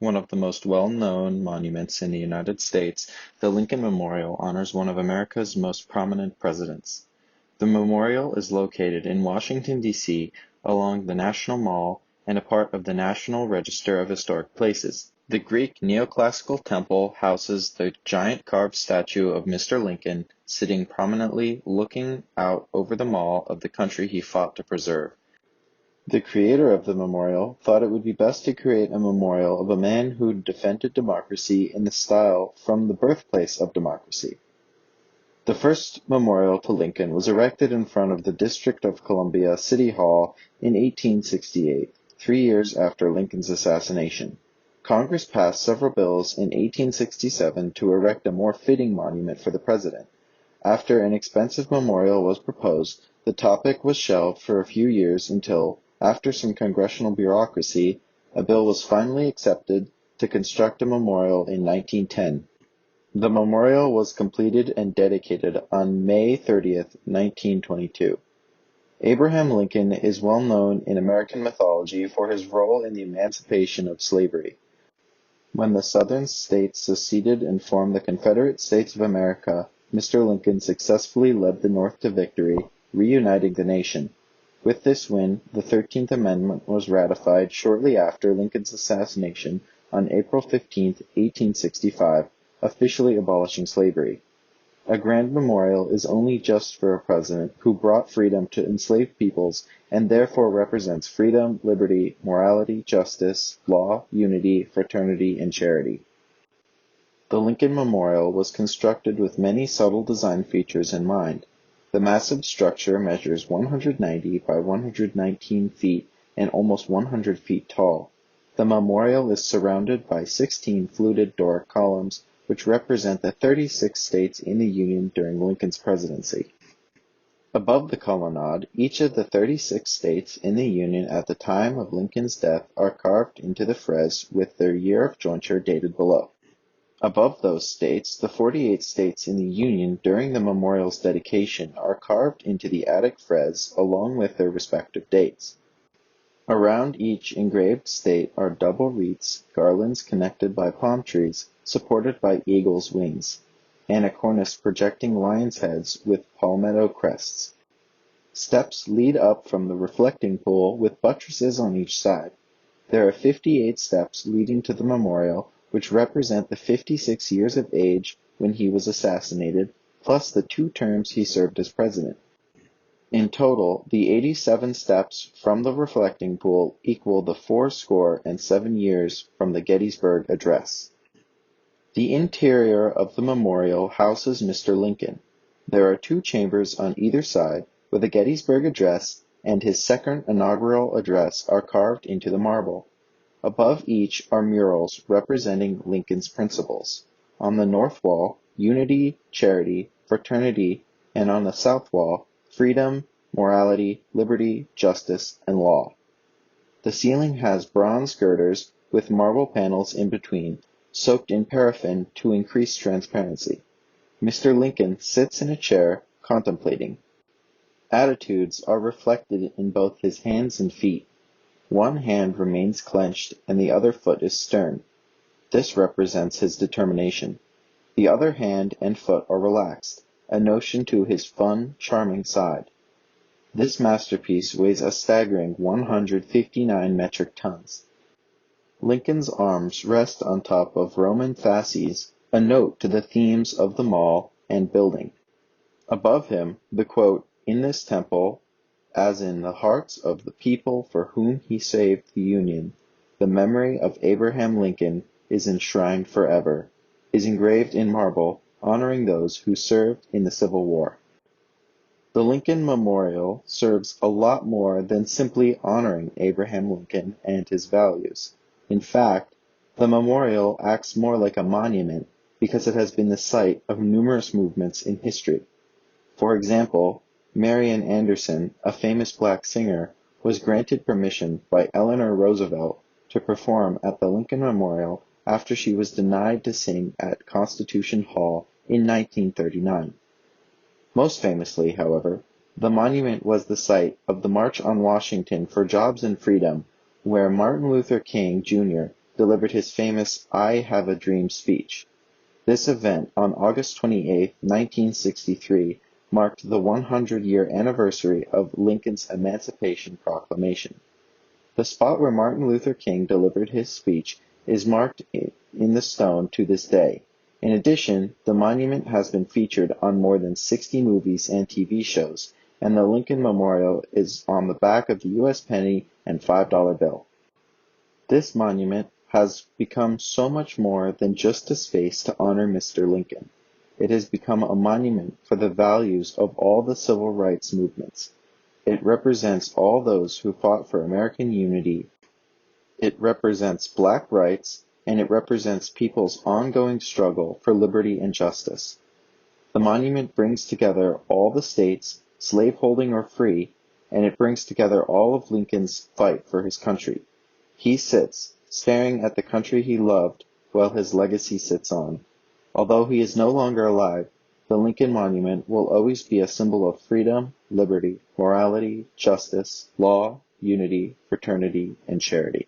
One of the most well-known monuments in the United States, the Lincoln Memorial honors one of America's most prominent presidents. The memorial is located in Washington, D.C., along the National Mall and a part of the National Register of Historic Places. The Greek neoclassical temple houses the giant carved statue of Mr. Lincoln sitting prominently looking out over the mall of the country he fought to preserve. The creator of the memorial thought it would be best to create a memorial of a man who defended democracy in the style from the birthplace of democracy. The first memorial to Lincoln was erected in front of the District of Columbia City Hall in 1868, 3 years after Lincoln's assassination. Congress passed several bills in 1867 to erect a more fitting monument for the president. After an expensive memorial was proposed, the topic was shelved for a few years until, after some congressional bureaucracy, a bill was finally accepted to construct a memorial in 1910. The memorial was completed and dedicated on May 30, 1922. Abraham Lincoln is well known in American mythology for his role in the emancipation of slavery. When the Southern states seceded and formed the Confederate States of America, Mr. Lincoln successfully led the North to victory, reuniting the nation. With this win, the 13th Amendment was ratified shortly after Lincoln's assassination on April 15, 1865, officially abolishing slavery. A grand memorial is only just for a president who brought freedom to enslaved peoples and therefore represents freedom, liberty, morality, justice, law, unity, fraternity, and charity. The Lincoln Memorial was constructed with many subtle design features in mind. The massive structure measures 190 by 119 feet and almost 100 feet tall. The memorial is surrounded by 16 fluted Doric columns, which represent the 36 states in the Union during Lincoln's presidency. Above the colonnade, each of the 36 states in the Union at the time of Lincoln's death are carved into the frieze with their year of jointure dated below. Above those states, the 48 states in the Union during the memorial's dedication are carved into the attic frieze along with their respective dates. Around each engraved state are double wreaths, garlands connected by palm trees, supported by eagles' wings, and a cornice projecting lions' heads with palmetto crests. Steps lead up from the reflecting pool with buttresses on each side. There are 58 steps leading to the memorial, which represent the 56 years of age when he was assassinated, plus the 2 terms he served as president. In total, the 87 steps from the reflecting pool equal the 77 years from the Gettysburg Address. The interior of the memorial houses Mr. Lincoln. There are 2 chambers on either side, where the Gettysburg Address and his second inaugural address are carved into the marble. Above each are murals representing Lincoln's principles. On the north wall, unity, charity, fraternity, and on the south wall, freedom, morality, liberty, justice, and law. The ceiling has bronze girders with marble panels in between, soaked in paraffin to increase transparency. Mr. Lincoln sits in a chair, contemplating. Attitudes are reflected in both his hands and feet. One hand remains clenched and the other foot is stern. This represents his determination. The other hand and foot are relaxed, a notion to his fun, charming side. This masterpiece weighs a staggering 159 metric tons. Lincoln's arms rest on top of Roman fasces, a note to the themes of the mall and building. Above him, the quote, "In this temple, as in the hearts of the people for whom he saved the Union, the memory of Abraham Lincoln is enshrined forever," is engraved in marble, honoring those who served in the Civil War. The Lincoln Memorial serves a lot more than simply honoring Abraham Lincoln and his values. In fact, the memorial acts more like a monument because it has been the site of numerous movements in history. For example, Marian Anderson, a famous black singer, was granted permission by Eleanor Roosevelt to perform at the Lincoln Memorial after she was denied to sing at Constitution Hall in 1939. Most famously, however, the monument was the site of the March on Washington for Jobs and Freedom, where Martin Luther King, Jr. delivered his famous "I Have a Dream" speech. This event, on August 28, 1963, marked the 100-year anniversary of Lincoln's Emancipation Proclamation. The spot where Martin Luther King delivered his speech is marked in the stone to this day. In addition, the monument has been featured on more than 60 movies and TV shows, and the Lincoln Memorial is on the back of the U.S. penny and $5 bill. This monument has become so much more than just a space to honor Mr. Lincoln. It has become a monument for the values of all the civil rights movements. It represents all those who fought for American unity. It represents Black rights, and it represents people's ongoing struggle for liberty and justice. The monument brings together all the states, slaveholding or free, and it brings together all of Lincoln's fight for his country. He sits, staring at the country he loved, while his legacy sits on. Although he is no longer alive, the Lincoln Monument will always be a symbol of freedom, liberty, morality, justice, law, unity, fraternity, and charity.